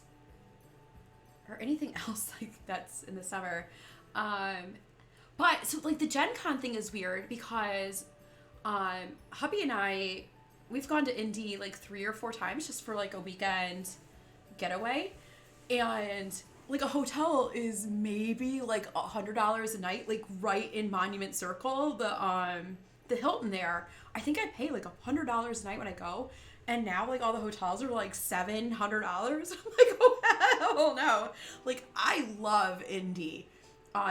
or anything else like that's in the summer. But so like the Gen Con thing is weird because hubby and I, we've gone to Indy like 3 or 4 times just for like a weekend getaway, and like a hotel is maybe like $100 a night, like right in Monument Circle, the Hilton there. I think I pay like $100 a night when I go, and now like all the hotels are like $700. I'm like, oh hell no! Like I love Indy.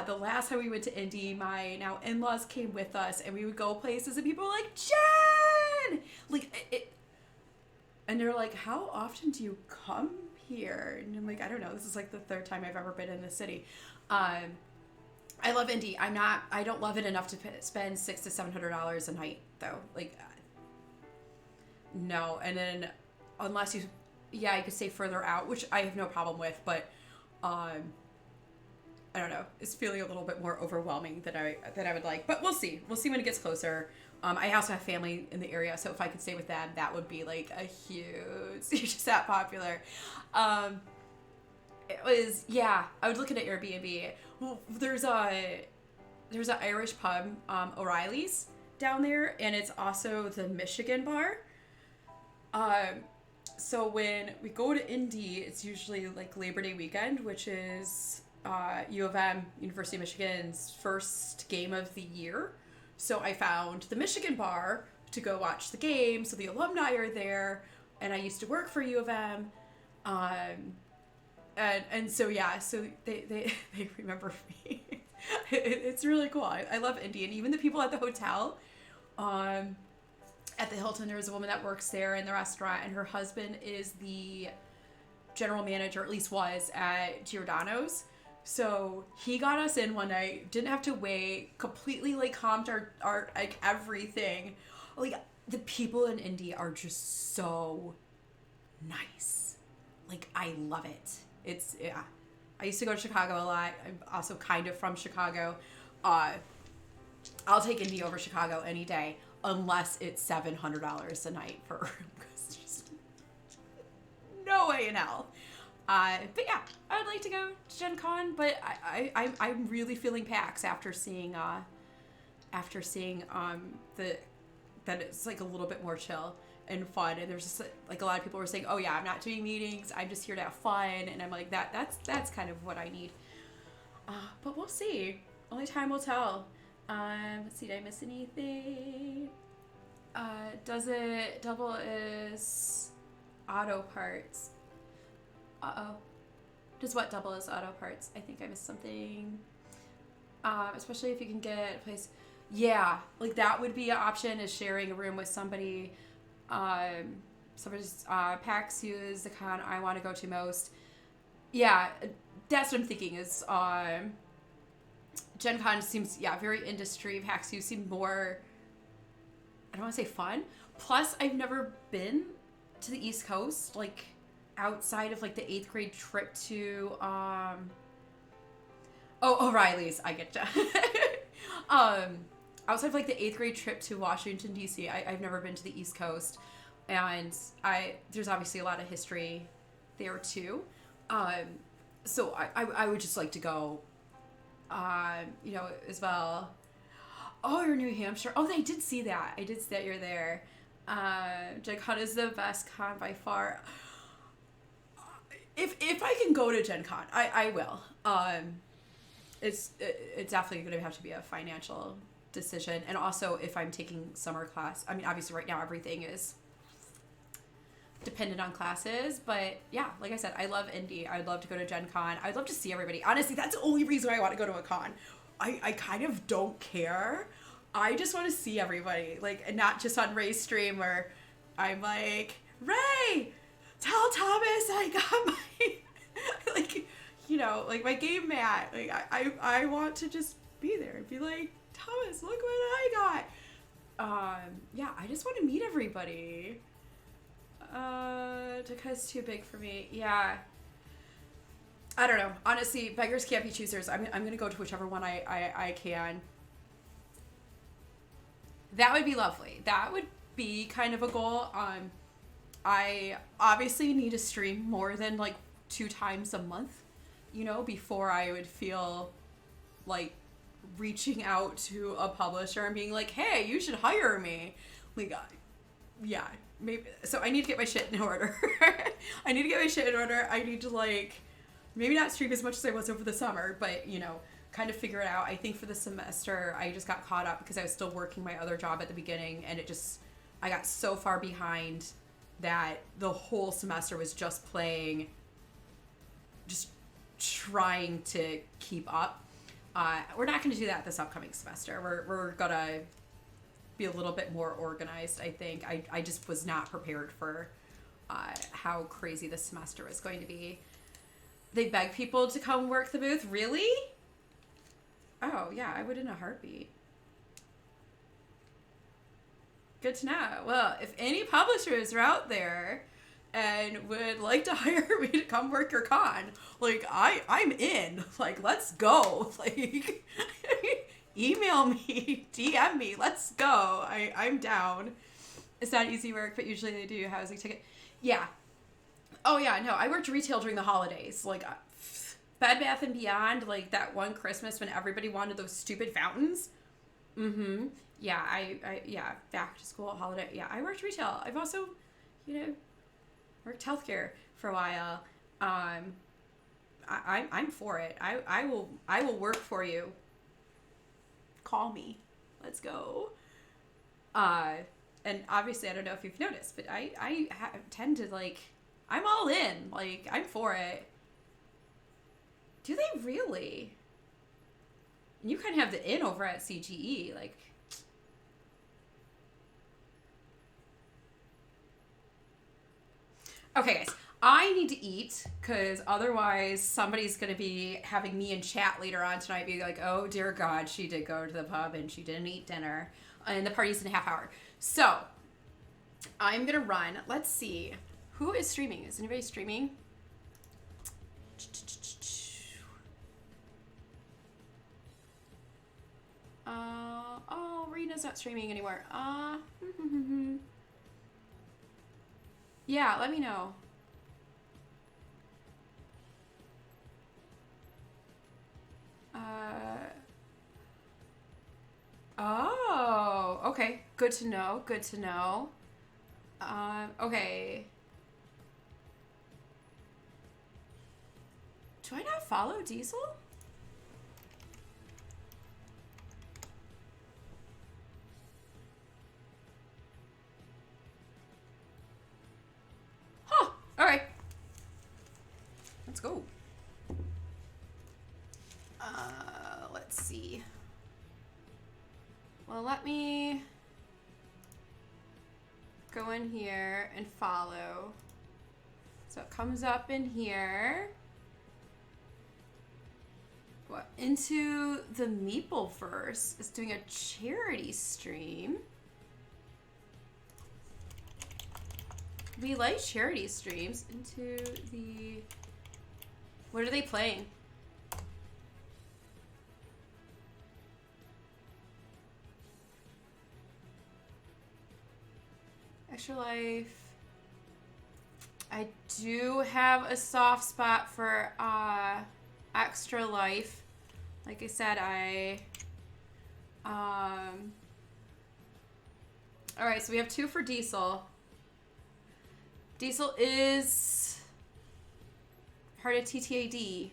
The last time we went to Indy, my now in-laws came with us, and we would go places, and people were like, Jen! Like, and they're like, how often do you come here? And I'm like, I don't know. This is like the 3rd time I've ever been in the city. I love Indy. I don't love it enough to spend $600 to $700 a night, though. Like, no. And then, unless you could stay further out, which I have no problem with, but, I don't know. It's feeling a little bit more overwhelming than I would like, but we'll see. We'll see when it gets closer. I also have family in the area, so if I could stay with them, that would be like a huge. You're just that popular. It was, yeah. I was looking at Airbnb. Well, there's an Irish pub, O'Reilly's down there, and it's also the Michigan bar. So when we go to Indy, it's usually like Labor Day weekend, which is U of M, University of Michigan's first game of the year. So I found the Michigan bar to go watch the game. So the alumni are there, and I used to work for U of M. And so, yeah, so they remember me. It's really cool. I love Indy, and even the people at the hotel, at the Hilton, there's a woman that works there in the restaurant, and her husband is the general manager, at least was, at Giordano's. So he got us in one night, didn't have to wait, completely like comped our like everything. Like the people in Indy are just so nice. Like I love it. It's yeah. I used to go to Chicago a lot. I'm also kind of from Chicago. I'll take Indy over Chicago any day, unless it's $700 a night for a room. Because just no way in hell. But yeah, I would like to go to Gen Con, but I'm really feeling PAX after seeing the that it's like a little bit more chill and fun. And there's just like a lot of people were saying, oh yeah, I'm not doing meetings, I'm just here to have fun. And I'm like, that's kind of what I need. But we'll see. Only time will tell. Let's see, did I miss anything? Does it double as auto parts? Uh-oh. Does what double as auto parts? I think I missed something. Especially if you can get a place. Yeah, like that would be an option, is sharing a room with somebody. Somebody's PAX is the con I want to go to most. Yeah, that's what I'm thinking is Gen Con seems, yeah, very industry. PAX U seem more, I don't want to say fun. Plus, I've never been to the East Coast, like outside of like the 8th grade trip to O'Reilly's. I get you. Outside of like the 8th grade trip to Washington D.C., I've never been to the East Coast, and there's obviously a lot of history there too. So I would just like to go, as well. Oh, you're New Hampshire. Oh, I did see that. I did see that you're there. Gen Con is the best con by far. If I can go to Gen Con, I will. It's definitely going to have to be a financial decision. And also, if I'm taking summer class, I mean, obviously right now everything is dependent on classes, but yeah, like I said, I love Indy. I'd love to go to Gen Con. I'd love to see everybody. Honestly, that's the only reason I want to go to a con. I kind of don't care. I just want to see everybody, like, and not just on Ray's stream where I'm like, Ray, tell Thomas I got my, like my game mat. Like, I want to just be there and be like, Thomas, look what I got. Yeah, I just want to meet everybody. Dakota's too big for me. Yeah. I don't know. Honestly, beggars can't be choosers. I'm gonna go to whichever one I can. That would be lovely. That would be kind of a goal. I obviously need to stream more than like 2 times a month, before I would feel like reaching out to a publisher and being like, hey, you should hire me. Like, yeah, maybe. So I need to get my shit in order. I need to like, maybe not stream as much as I was over the summer, but, kind of figure it out. I think for the semester, I just got caught up because I was still working my other job at the beginning, and I got so far behind that the whole semester was just trying to keep up. We're not going to do that this upcoming semester. We're going to be a little bit more organized, I think. I just was not prepared for how crazy this semester was going to be. They beg people to come work the booth? Really? Oh, yeah, I would in a heartbeat. Good to know. Well, if any publishers are out there and would like to hire me to come work your con, like, I'm in. Like, let's go. Like, email me, DM me, let's go. I'm down. It's not easy work, but usually they do housing ticket. Yeah. Oh, yeah, no, I worked retail during the holidays. Like, Bed Bath & Beyond, like, that one Christmas when everybody wanted those stupid fountains. Mm-hmm. Yeah, yeah, back to school, holiday. Yeah, I worked retail. I've also, worked healthcare for a while. I'm for it. I will work for you. Call me. Let's go. And obviously, I don't know if you've noticed, but I tend to, like, I'm all in. Like, I'm for it. Do they really? You kind of have the in over at CGE, like. Okay, guys. I need to eat because otherwise somebody's going to be having me in chat later on tonight be like, oh dear God, she did go to the pub and she didn't eat dinner and the party's in a half hour. So I'm going to run. Let's see. Who is streaming? Is anybody streaming? Oh, Rena's not streaming anymore. Yeah, let me know. Oh, okay. Good to know. Good to know. Okay. Do I not follow Diesel? Huh. All right. Let's go. Let's see. Well, let me go in here and follow. So it comes up in here. What? Into the Meepleverse is doing a charity stream. We like charity streams. Into the... What are they playing? Extra Life. I do have a soft spot for Extra Life. Like I said, alright, so we have 2 for Diesel. Diesel is part of TTAD.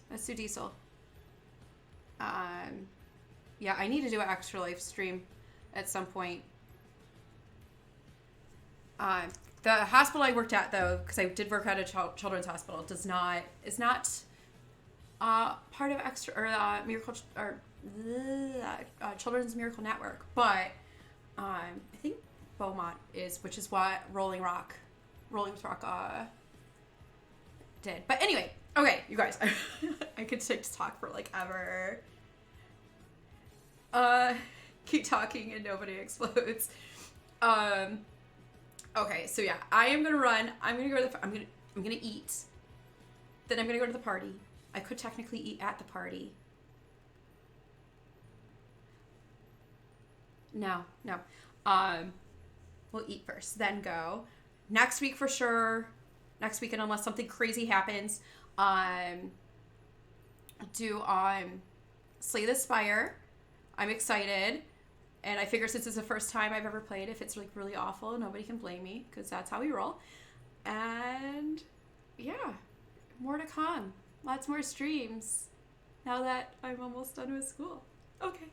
Let's do Diesel. Yeah, I need to do an Extra Life stream at some point. The hospital I worked at, though, because I did work at a children's hospital, is not part of extra or Miracle or Children's Miracle Network, but I think Beaumont is, which is what Rolling with Rock did. But anyway, okay, you guys, I could just talk for like ever. Keep talking and nobody explodes. Okay, so yeah, I am gonna run. I'm gonna go to the. I'm gonna eat. Then I'm gonna go to the party. I could technically eat at the party. No. We'll eat first, then go. Next week for sure. Next weekend, unless something crazy happens. Do Slay the Spire. I'm excited. And I figure since it's the first time I've ever played, if it's like really awful, nobody can blame me because that's how we roll. And yeah, more to come. Lots more streams now that I'm almost done with school. Okay.